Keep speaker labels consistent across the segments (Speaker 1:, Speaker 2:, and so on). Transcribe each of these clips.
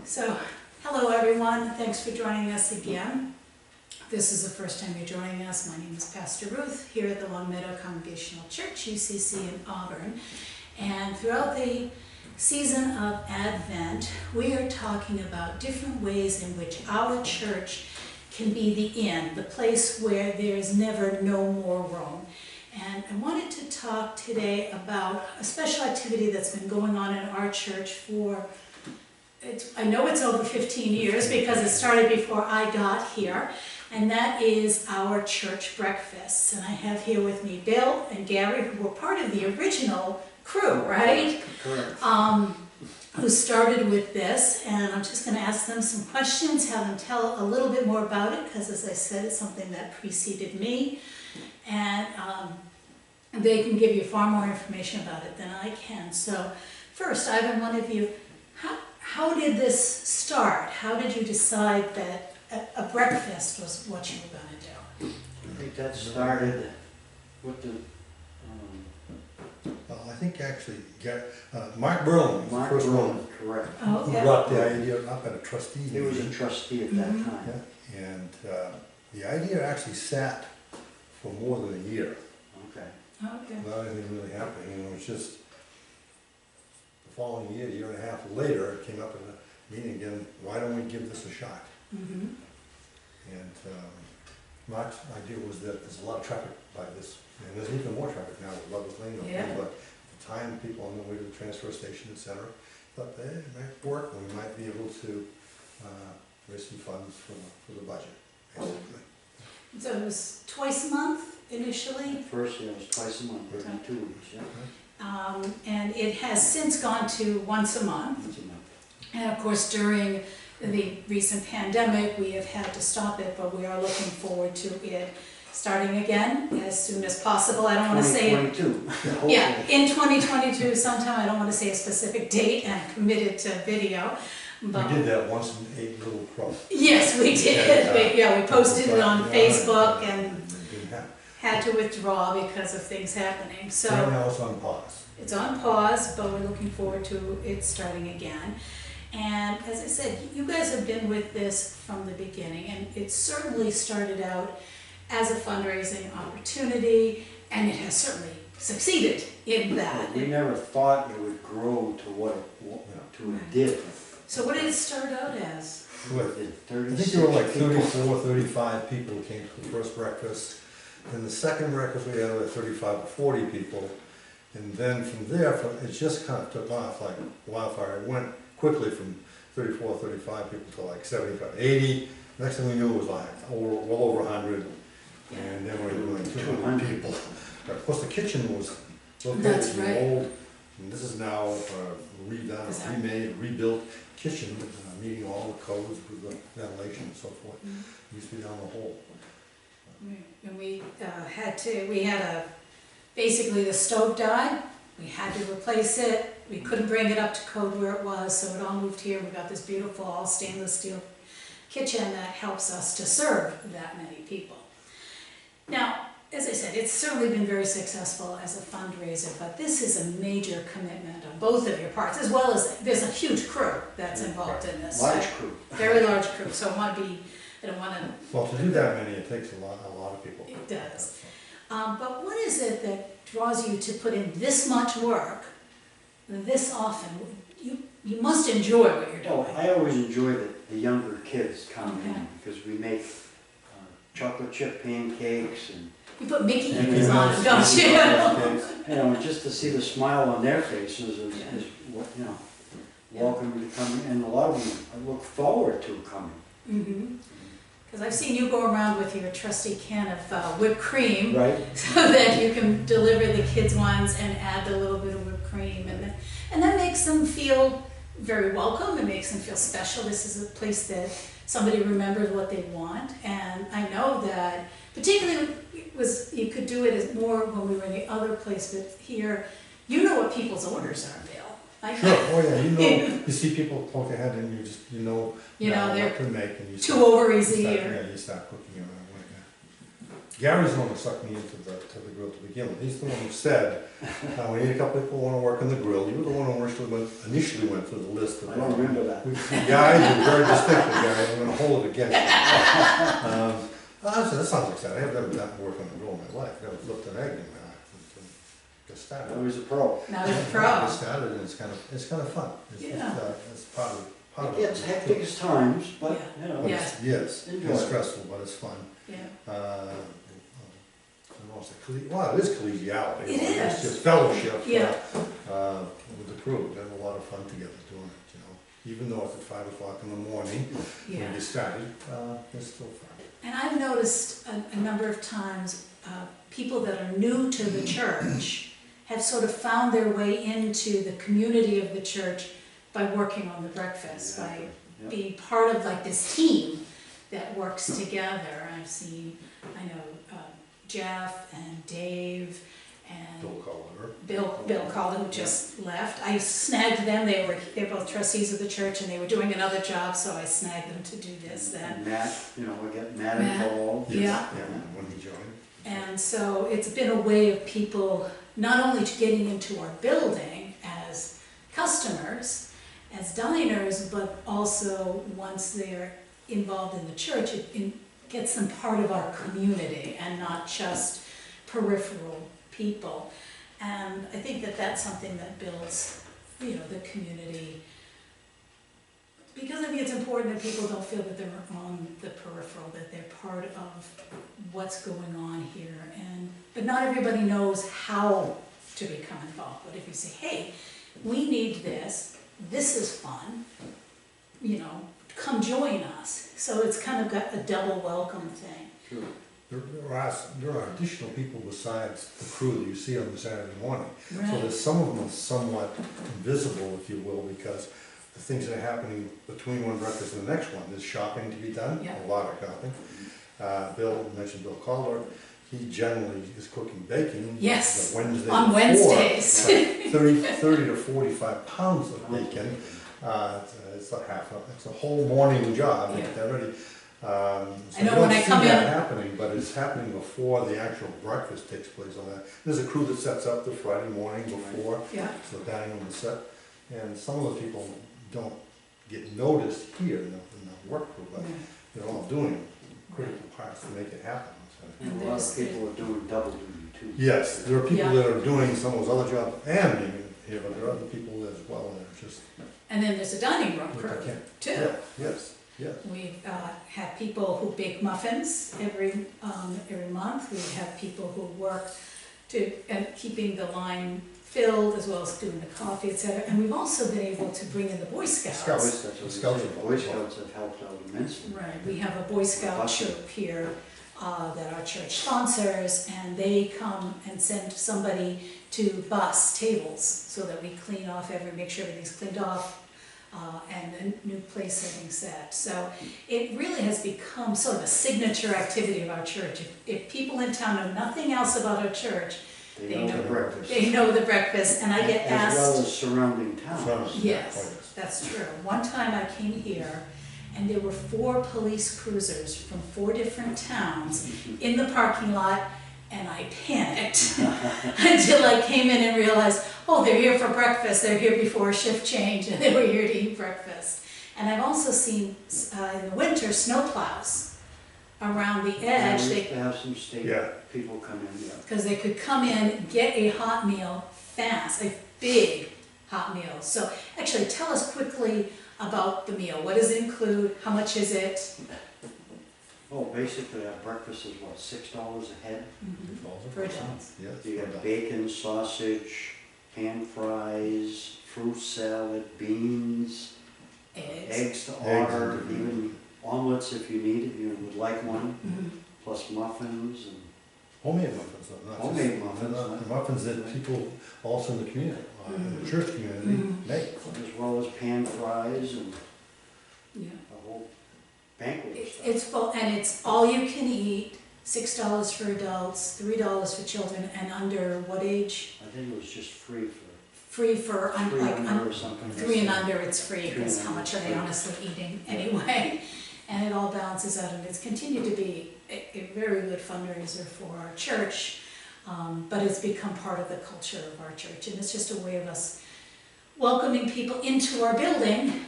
Speaker 1: So, hello everyone, thanks for joining us again. This is the first time you're joining us. My name is Pastor Ruth here at the Longmeadow Congregational Church, UCC in Auburn. And throughout the season of Advent, we are talking about different ways in which our church can be the inn, the place where there's never no more room. And I wanted to talk today about a special activity that's been going on in our church for I know it's over 15 years because it started before I got here, and that is our church breakfasts. And I have here with me Bill and Gary, who were part of the original crew, right?
Speaker 2: Correct.
Speaker 1: Who started with this, and I'm just going to ask them some questions, have them tell a little bit more about it, because as I said, it's something that preceded me, and they can give you far more information about it than I can. So first, either one of you, how did this start? How did you decide that a breakfast was what you were going to do?
Speaker 2: I think that started with the
Speaker 3: Well, I think actually Mark Berlin was the first one
Speaker 2: correct.
Speaker 1: Oh,
Speaker 3: who
Speaker 1: yeah.
Speaker 3: brought the idea up at a trustee
Speaker 2: He was a
Speaker 3: meeting.
Speaker 2: trustee at that time.
Speaker 3: Yeah, and the idea actually sat for more than a year
Speaker 2: Okay.
Speaker 1: Okay.
Speaker 3: without anything really happening. And it was just the following year and a half later, it came up in a meeting again, why don't we give this a shot?
Speaker 1: Mm-hmm.
Speaker 3: And Mark's idea was that there's a lot of traffic by this, and there's even more traffic now with Lover's Lane,
Speaker 1: Yeah.
Speaker 3: but at the time, people on the way to the transfer station, etc., thought, hey, it might work, and we might be able to raise some funds for the budget, basically.
Speaker 1: So it was twice a month initially,
Speaker 2: At first, it was twice a month, every 2 weeks, yeah.
Speaker 1: and it has since gone to once a month.
Speaker 2: Once a month.
Speaker 1: And of course, during the recent pandemic, we have had to stop it, but we are looking forward to it starting again as soon as possible. I don't want to say,
Speaker 2: 2022.
Speaker 1: yeah, in 2022 sometime. I don't want to say a specific date and commit it to video. But
Speaker 3: We did that once and ate little cross.
Speaker 1: yes, we did. We posted it on Facebook and
Speaker 3: It didn't happen.
Speaker 1: had to withdraw because of things happening.
Speaker 3: Right
Speaker 1: So
Speaker 3: now it's on pause.
Speaker 1: it's on pause, but we're looking forward to it starting again. And as I said, you guys have been with this from the beginning, and it certainly started out as a fundraising opportunity, and it has certainly succeeded in that.
Speaker 2: We never thought it would grow to what it did.
Speaker 1: So what did it start out as?
Speaker 3: With-
Speaker 2: It
Speaker 3: I
Speaker 2: did
Speaker 3: think there were like
Speaker 2: 36 people.
Speaker 3: 34, 35 people who came to the first breakfast. And the second breakfast, we had like 35 or 40 people. And then from there, it just kind of took off like wildfire. It went quickly from 34, 35 people to like 75, 80. Next thing we knew, it was like well over 100. And then we were doing 200 people. Of course, the kitchen was located
Speaker 1: That's
Speaker 3: in
Speaker 1: right.
Speaker 3: the old, and this is now redone,
Speaker 1: Is that-
Speaker 3: remade, rebuilt kitchen, meeting all the codes with the ventilation and so forth.
Speaker 1: Mhm.
Speaker 3: It used to be down the hole.
Speaker 1: And we had basically the stove died, we had to replace it, we couldn't bring it up to code where it was, so it all moved here. We got this beautiful all stainless steel kitchen that helps us to serve that many people. Now, as I said, it's certainly been very successful as a fundraiser, but this is a major commitment on both of your parts, as well as there's a huge crew that's involved in this.
Speaker 2: Large crew.
Speaker 1: Very large crew, so I don't want to.
Speaker 3: Well, to do that many, it takes a lot of people.
Speaker 1: It does. But what is it that draws you to put in this much work, this often? You must enjoy what you're
Speaker 2: Oh,
Speaker 1: doing.
Speaker 2: I always enjoy the younger kids coming
Speaker 1: Okay.
Speaker 2: in because we make chocolate chip pancakes and
Speaker 1: You put Mickey
Speaker 2: And
Speaker 1: ears
Speaker 2: we
Speaker 1: on them, don't you?
Speaker 2: you know, just to see the smile on their faces is you know, welcome to come in. And a lot of them I look forward to coming.
Speaker 1: Because I've seen you go around with your trusty can of whipped cream,
Speaker 2: Right?
Speaker 1: so that you can deliver the kids' ones and add a little bit of whipped cream, and that makes them feel very welcome. It makes them feel special. This is a place that somebody remembers what they want, and I know that particularly you could do it as more when we were in the other place, but here you know what people's orders are, Bill.
Speaker 3: Sure, oh yeah, you know, you see people poke ahead and you know
Speaker 1: You know,
Speaker 3: now
Speaker 1: they're
Speaker 3: what to make and you
Speaker 1: too over easy
Speaker 3: start,
Speaker 1: or
Speaker 3: yeah, you start cooking around like that. Gary's the one who sucked me into the grill to begin with. He's the one who said, we need a couple people who want to work in the grill. You were the one who initially went through the list.
Speaker 2: I don't remember that.
Speaker 3: Yeah, I do, very distinctly, Gary. I'm going to hold it against you. I said, that sounds exciting. I've never done work on the grill in my life. I never flipped an egg in my life. Just started.
Speaker 2: I was a pro.
Speaker 1: Now he's a
Speaker 3: Just
Speaker 1: pro.
Speaker 3: started, and it's kind of fun.
Speaker 1: Yeah.
Speaker 3: It's part of
Speaker 2: It gets hectic at times, but,
Speaker 1: Yeah.
Speaker 2: you know.
Speaker 3: But
Speaker 1: Yeah.
Speaker 3: yes,
Speaker 2: Enjoy
Speaker 3: it's
Speaker 2: it.
Speaker 3: stressful, but it's fun.
Speaker 1: Yeah.
Speaker 3: Well, it is collegiality.
Speaker 1: It
Speaker 3: It's
Speaker 1: is.
Speaker 3: just fellowship.
Speaker 1: Yeah.
Speaker 3: With the crew, we have a lot of fun together doing it, you know. Even though it's at 5 o'clock in the morning, when
Speaker 1: Yeah.
Speaker 3: we started, it's still fun.
Speaker 1: And I've noticed a number of times, people that are new to the church have sort of found their way into the community of the church by working on the breakfast, by
Speaker 2: Exactly. Yep.
Speaker 1: being part of like this team that works together. I've seen, I know, Jeff and Dave and
Speaker 3: Bill Collier.
Speaker 1: Bill Calder, who just left. I snagged them, they're both trustees of the church and they were doing another job, so I snagged them to do this then.
Speaker 2: And Matt, you know, we get Matt
Speaker 1: Matt.
Speaker 2: involved.
Speaker 1: Yeah.
Speaker 3: When he joined.
Speaker 1: And so it's been a way of people not only getting into our building as customers, as diners, but also once they're involved in the church, it gets them part of our community and not just peripheral people. And I think that that's something that builds, you know, the community. Because I think it's important that people don't feel that they're on the peripheral, that they're part of what's going on here. But not everybody knows how to become involved. But if you say, hey, we need this is fun, you know, come join us. So it's kind of got a double welcome thing.
Speaker 2: Sure.
Speaker 3: There are additional people besides the crew that you see on the Saturday morning. So
Speaker 1: Right.
Speaker 3: there's some of them are somewhat invisible, if you will, because the things that are happening between one breakfast and the next one, there's shopping to be done,
Speaker 1: Yeah.
Speaker 3: a lot of shopping. Bill mentioned Bill Calder, he generally is cooking baking.
Speaker 1: Yes,
Speaker 3: the Wednesday
Speaker 1: on
Speaker 3: before,
Speaker 1: Wednesdays.
Speaker 3: like 30 to 45 pounds of bacon. It's a whole morning job to get that ready. So
Speaker 1: I know
Speaker 3: you
Speaker 1: when
Speaker 3: don't
Speaker 1: I
Speaker 3: see
Speaker 1: come
Speaker 3: that
Speaker 1: in-
Speaker 3: happening, but it's happening before the actual breakfast takes place on that. There's a crew that sets up the Friday morning before,
Speaker 1: Yeah,
Speaker 3: so dining on the set. And some of the people don't get noticed here in the work crew, but they're all doing critical parts to make it happen. So.
Speaker 2: And a lot of people are doing double duty too.
Speaker 3: Yes, there are people
Speaker 1: Yeah.
Speaker 3: that are doing some of those other jobs and being here, but there are other people as well that are just,
Speaker 1: and then there's a dining room
Speaker 3: look,
Speaker 1: crew
Speaker 3: I can't.
Speaker 1: too.
Speaker 3: Yeah, yes, yes.
Speaker 1: We have people who bake muffins every month. We have people who work at keeping the line filled as well as doing the coffee, etc. And we've also been able to bring in the Boy Scouts.
Speaker 2: Scouts, that's what
Speaker 3: Scouts
Speaker 2: we
Speaker 3: are
Speaker 2: say. Boy Scouts have helped out immensely.
Speaker 1: Right, we have a Boy Scout troop here that our church sponsors, and they come and send somebody to bus tables so that we clean off make sure everything's cleaned off, and a new place setting set. So it really has become sort of a signature activity of our church. If people in town know nothing else about our church,
Speaker 2: They know the breakfast.
Speaker 1: they know the breakfast, and I get
Speaker 2: As well
Speaker 1: asked.
Speaker 2: as surrounding towns.
Speaker 1: Yes, that's true. One time I came here and there were 4 police cruisers from 4 different towns in the parking lot, and I panicked until I came in and realized, oh, they're here for breakfast, they're here before shift change, and they were here to eat breakfast. And I've also seen in the winter snowplows around the edge.
Speaker 2: We used to have some state people come in, yeah.
Speaker 1: Because they could come in, get a hot meal fast, a big hot meal. So actually, tell us quickly about the meal. What does it include? How much is it?
Speaker 2: Oh, basically our breakfast is what, $6 a head?
Speaker 1: For adults.
Speaker 3: Yes.
Speaker 2: You got bacon, sausage, pan fries, fruit salad, beans, eggs to order,
Speaker 3: Eggs.
Speaker 2: even omelets if you need it, you would like one,
Speaker 1: Mhm.
Speaker 2: plus muffins and
Speaker 3: Homemade muffins, not just.
Speaker 2: Homemade muffins,
Speaker 3: not the muffins that people also in the community, in the church community,
Speaker 1: Mhm.
Speaker 3: make.
Speaker 2: as well as pan fries and
Speaker 1: Yeah.
Speaker 2: a whole banquet of stuff.
Speaker 1: It's full, and it's all you can eat, $6 for adults, $3 for children, and under what age?
Speaker 2: I think it was just free for
Speaker 1: Free for,
Speaker 2: 3 under or something.
Speaker 1: 3 and under, it's free,
Speaker 2: 3
Speaker 1: because
Speaker 2: and
Speaker 1: how much are they
Speaker 2: under.
Speaker 1: honestly eating anyway? And it all balances out, and it's continued to be a very good fundraiser for our church, but it's become part of the culture of our church, and it's just a way of us welcoming people into our building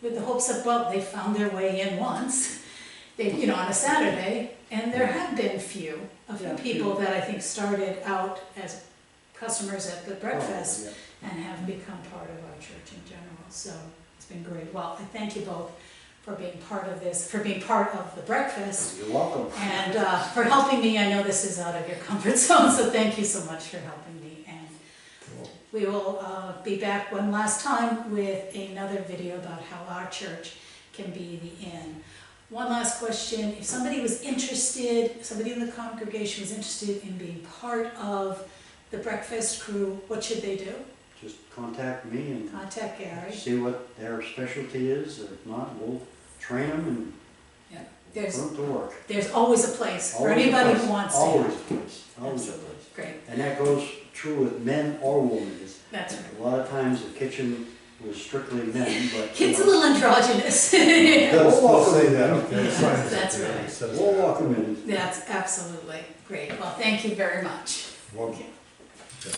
Speaker 1: with the hopes of, well, they found their way in once, they, on a Saturday, and there have been a few people that I think started out as customers at the breakfast and have become part of our church in general, so it's been great. Well, I thank you both for being part of this, for being part of the breakfast.
Speaker 2: You're welcome.
Speaker 1: And for helping me. I know this is out of your comfort zone, so thank you so much for helping me. And we will be back one last time with another video about how our church can be the inn. One last question, if somebody was interested, somebody in the congregation was interested in being part of the breakfast crew, what should they do?
Speaker 2: Just contact me and
Speaker 1: Contact Gary.
Speaker 2: see what their specialty is. If not, we'll train them and put them to work.
Speaker 1: There's always a place for
Speaker 2: Always a
Speaker 1: anybody
Speaker 2: place.
Speaker 1: who wants to.
Speaker 2: Always a place. Always a
Speaker 1: Absolutely.
Speaker 2: place.
Speaker 1: Great.
Speaker 2: And that goes true with men or women.
Speaker 1: That's right.
Speaker 2: A lot of times the kitchen was strictly men, but
Speaker 1: Kids a little androgynous.
Speaker 3: We'll say that, okay.
Speaker 1: That's right.
Speaker 3: It says
Speaker 2: we'll
Speaker 3: that.
Speaker 2: walk them in.
Speaker 1: That's absolutely great. Well, thank you very much.
Speaker 3: Well,
Speaker 1: Okay.